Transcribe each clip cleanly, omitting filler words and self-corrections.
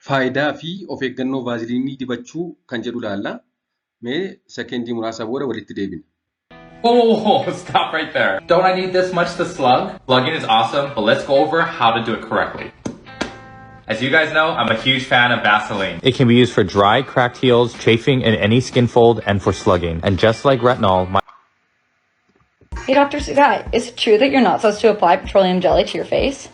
Faayidaa fi of eeggannoo vaaziliinii dibachuu kan jedhu ilaalla. Mee sekendii muraasa booda walitti deebina. Whoa, stop right there. Don't I need this much to slug? Slugging is awesome, but let's go over how to do it correctly. As you guys know, I'm a huge fan of Vaseline. It can be used for dry, cracked heels, chafing in any skin fold, and for slugging. And just like retinol, Hey, Dr. Sugai, is it true that you're not supposed to apply petroleum jelly to your face?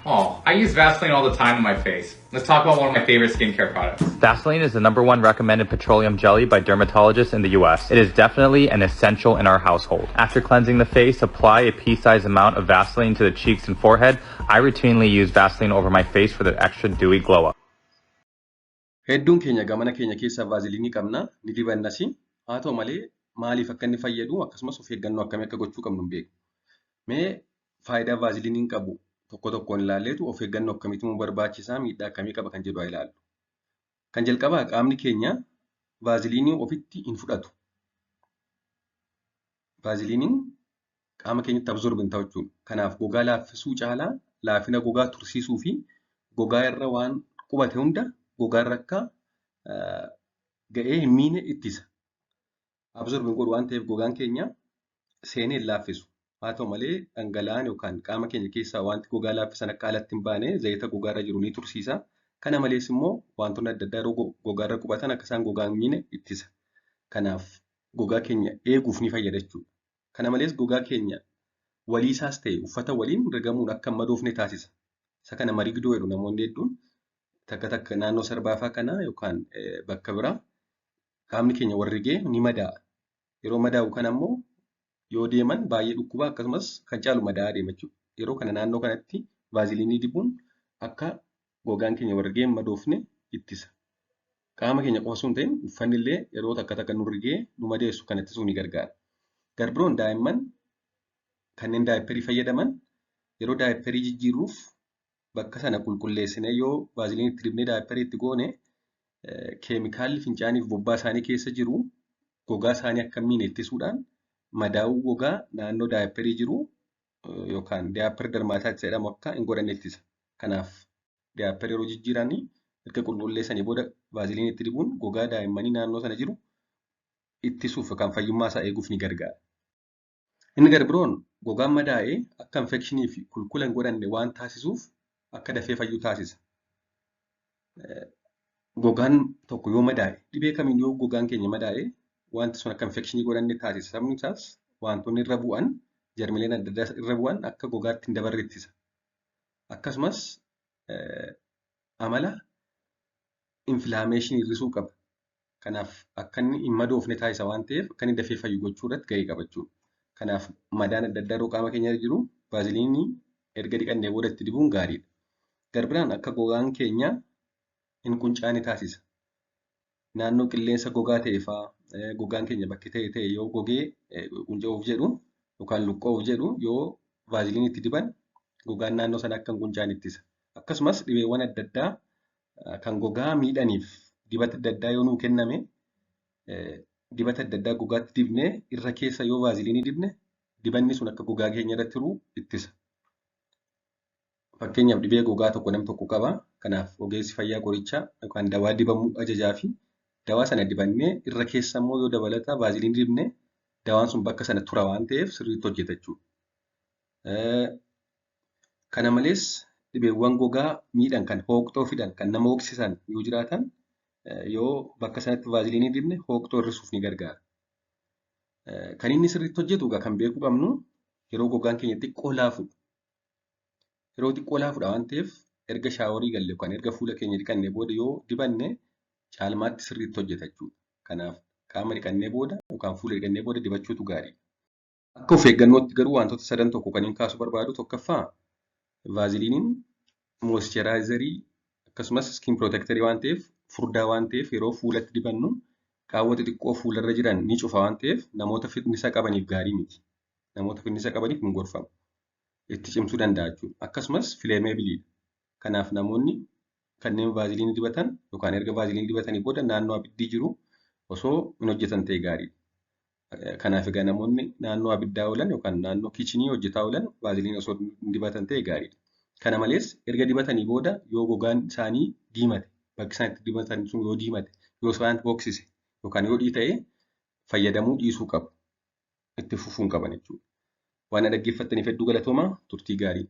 Oh, I use Vaseline all the time on my face. Let's talk about one of my favorite skincare products. Vaseline is the #1 recommended petroleum jelly by dermatologists in the US. It is definitely an essential in our household. After cleansing the face, apply a pea-sized amount of Vaseline to the cheeks and forehead. I routinely use Vaseline over my face for the extra dewy glow up. Hedduun keenya gamana keenya keessaa vaaziliinii qabna ni dibannas. Haa ta'u malee maaliif akka inni fayyadu akkasumas of eeggannoo akkamii akka gochuu qabnu hin beeknu. Mee faayidaa vaaziliiniin qabu tokko tokkoon ilaalleetu of eeggannoo akkamiitu barbaachisaa miidhaa akkamii qaba kan jedhu ilaallu. Kan jalqabaa qaamni keenya vaaziliinii ofitti hin fudhatu. Vaaziliiniin qaama keenyatti absorb hin ta'u jechuudha. Kanaaf gogaa laaffisuu caalaa laafina gogaa tursiisuu fi gogaa irra waan qubate hunda gogaa irra akka ga'ee hin miine ittisa. Absorb hin godhu waan ta'eef gogaan keenya seenee hin laaffisu. Haa ta'u malee dhangala'aan yookaan qaama keenya keessaa wanti gogaa laaffisan akka alatti hin baane zayita gogaa irra jiru ni tursiisa. Kana malees immoo wantoonni adda addaa yeroo gogaa irra qubatan akka isaan gogaa hin miine ittisa. Kanaaf gogaa keenya eeguuf ni fayyada jechuudha. Kana malees gogaa keenya waliisaas ta'e uffata waliin rigamuun akka hin madoofne taasisa. Isa kana marigdoo jedhu namoonni hedduun takka takka naannoo sarbaafaa kanaa yookaan bakka biraa qaamni keenya warrigee ni madaa'a. Yeroo madaa'u kana immoo yoo deeman baay'ee dhukkuba akkasumas kan caalu madaa'aa deema jechuudha. Yeroo kana naannoo kanatti vaaziliinii dibuun akka gogaan keenya warrigee hin madoofne ittisa. Qaama keenya qofa osoo hin ta'in uffanni illee yeroo takka takka nu rigee nu madeessu kan ittisuu ni gargaara. Garbiroon daa'imman kanneen daayipperii fayyadaman yeroo daayipperii jijjiirruuf bakka sana qulqulleessinee yoo vaaziliinii itti dibnee daayipperii itti goone keemikaalli fincaaniif bobbaa isaanii keessa jiru gogaa isaanii akka hin miine ittisuudhaan madaa'uu gogaa naannoo daayipperii jiru yookaan daayipperii darmaataatis jedhamu akka hin godhanne ittisa. Kanaaf daayipperii yeroo jijjiiranii erga qulqulleessanii booda vaaziliinii itti dibuun gogaa daa'immanii naannoo sana jiru ittisuuf yookaan fayyummaa isaa eeguuf ni gargaara. Inni garbiroon gogaan madaa'ee akka infekshinii fi kulkula hin godhanne waan taasisuuf akka dafee fayyuu taasisa. Gogaan tokko yoo madaa'e dhibee kamiin yoo gogaan keenya madaa'e wanti sun akka infekshinii godhanne taasisa. Sababni isaas wantoonni irra bu'an jarmileen adda addaa irra bu'an akka gogaatti hin dabarre ittisa. Akkasumas amala infilaameeshinii hir'isuu qaba. Kanaaf akka inni hin madoofne taasisa waan ta'eef akka inni dafee fayyu gochuu irratti gahee qaba jechuudha. Kanaaf madaan adda addaa yeroo qaama keenya jiru vaaziliinii erga dhiqannee booda itti dibuun gaariidha. Garbiraan akka gogaan keenya hin quncaane taasisa. Naannoo qilleensa gogaa ta'e fa'aa gogaan keenya bakki ta'e yoo gogee qunca'uuf jedhu yookaan luqqa'uuf jedhu yoo vaaziliinii itti diban gogaan naannoo sana akka hin quncaane ittisa. Akkasumas dhibeewwan adda addaa kan gogaa miidhaniif dibata adda addaa yoo nuu kenname dibata adda addaa gogaatti dibnee irra keessa yoo vaaziliinii dibne dibanni sun akka gogaa keenya irratti turuu ittisa. Fakkeenyaaf dhibee gogaa tokko nam tokko qaba. Kanaaf ogeessi fayyaa qorichaa yookaan dawaa dibamuu ajajaa fi dawaa sana dibannee irra keessa immoo yoo dabalata vaaziliinii dibne dawaan sun bakka sana tura waan ta'eef sirriitti hojjeta jechuudha. Kana malees dhibeewwan gogaa miidhan kan hooqxoo fidan kan nama hooqsisan yoo jiraatan yoo bakka sanatti vaaziliinii dibne hooqxoo hir'isuuf ni gargaara. Kan inni sirriitti hojjetu kan beekuu qabnu yeroo gogaan keenya xiqqoo laafudha. Yeroo xiqqoo laafudha waan ta'eef erga shaaworii galle yookaan erga fuula keenya dhiqannee booda yoo dibanne caalmaatti sirriitti hojjeta jechuudha. Kanaaf qaama dhiqannee booda yookaan fuula dhiqannee booda dibachuutu gaarii. Akka of eeggannootti garuu wantoota sadan tokko kan hin kaasu barbaadu tokkoffaa vaaziliiniin moischuraayizarii akkasumas skin protectorii waan ta'eef furdaa waan ta'eef yeroo fuulatti dibannu qaawwa xixiqqoo fuularra jiran ni cufa waan ta'eef namoota fitnisa qabaniif gaarii miti. Namoota fitnisa qabaniif hin gorfamu. Itti cimsuu danda'a jechuudha. Akkasumas fileemeebiliidha. Kanaaf namoonni kanneen vaaziliinii dibatan yookaan erga vaaziliinii dibatanii booda naannoo abiddi jiru osoo hin hojjetan ta'e gaariidha. Kanaaf egaa namoonni naannoo abiddaa oolan yookaan naannoo kiichinii hojjetaa oolan vaaziliinii osoo hin dibatan ta'e gaariidha. Kana malees erga dibatanii booda yoo gogaan isaanii diimate bakki isaan itti dibatan sun yoo diimate yoo isaan boksise yookaan yoo dhiita'e fayyadamuu dhiisuu qabu. Itti fufuu hin qaban jechuudha. Waan dhaggeeffattaniif hedduu galatoomaa turtii gaarii.